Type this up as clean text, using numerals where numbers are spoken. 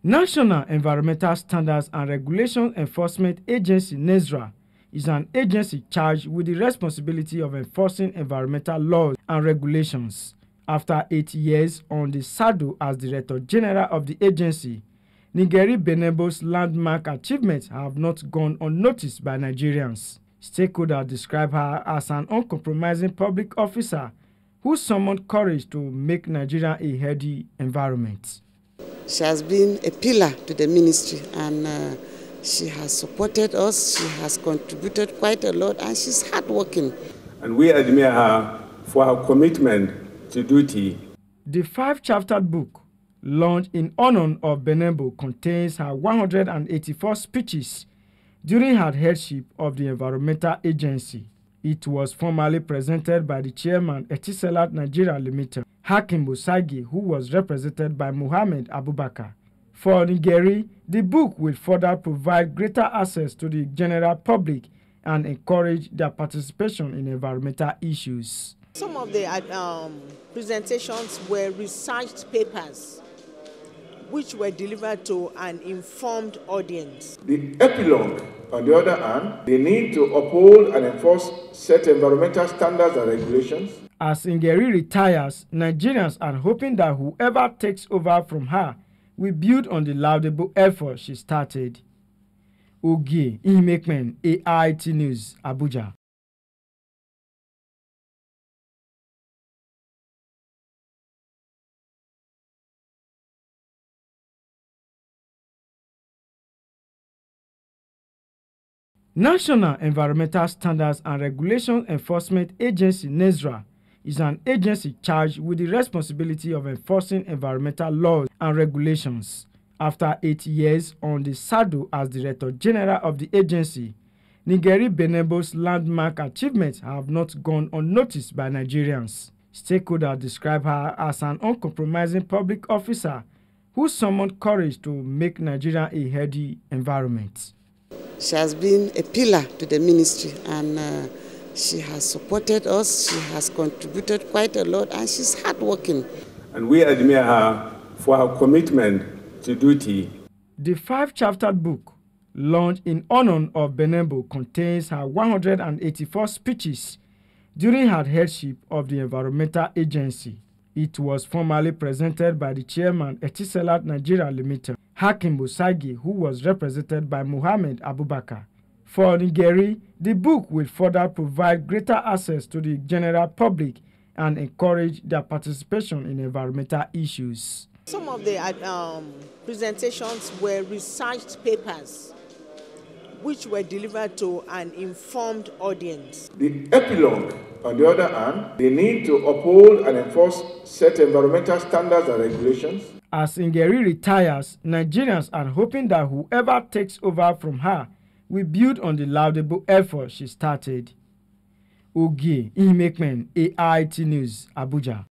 National Environmental Standards and Regulations Enforcement Agency (NESRA) is an agency charged with the responsibility of enforcing environmental laws and regulations. After 8 years on the saddle as Director General of the agency, Ngeri Benebo's landmark achievements have not gone unnoticed by Nigerians. Stakeholders describe her as an uncompromising public officer who summoned courage to make Nigeria a healthy environment. She has been a pillar to the ministry, and she has supported us. She has contributed quite a lot, and she's hardworking. And we admire her for her commitment to duty. The 5-chaptered book, launched in honor of Benebo, contains her 184 speeches during her headship of the Environmental Agency. It was formally presented by the chairman, Etisalat Nigeria Limited, Hakim Busagi, who was represented by Muhammad Abubakar. For Ngeri, the book will further provide greater access to the general public and encourage their participation in environmental issues. Some of the presentations were researched papers which were delivered to an informed audience. The epilogue, on the other hand, they need to uphold and enforce set environmental standards and regulations. As Ngeri retires, Nigerians are hoping that whoever takes over from her will build on the laudable effort she started. Ogie Ihmekmen, AIT News, Abuja. National Environmental Standards and Regulations Enforcement Agency (NESRA) is an agency charged with the responsibility of enforcing environmental laws and regulations. After 8 years on the saddle as Director General of the agency, Ngeri Benebo's landmark achievements have not gone unnoticed by Nigerians. Stakeholders describe her as an uncompromising public officer who summoned courage to make Nigeria a healthy environment. She has been a pillar to the ministry, and she has supported us. She has contributed quite a lot, and she's hardworking. And we admire her for her commitment to duty. The 5-chaptered book, launched in honor of Benebo, contains her 184 speeches during her headship of the Environmental Agency. It was formally presented by the chairman, Etisalat Nigeria Limited, Hakim Busagi, who was represented by Muhammad Abubakar. For Ngeri, the book will further provide greater access to the general public and encourage their participation in environmental issues. Some of the presentations were researched papers which were delivered to an informed audience. The epilogue, on the other hand, they need to uphold and enforce set environmental standards and regulations. As Ngeri retires, Nigerians are hoping that whoever takes over from her will build on the laudable effort she started. Ogie Ihmekmen, AIT News, Abuja.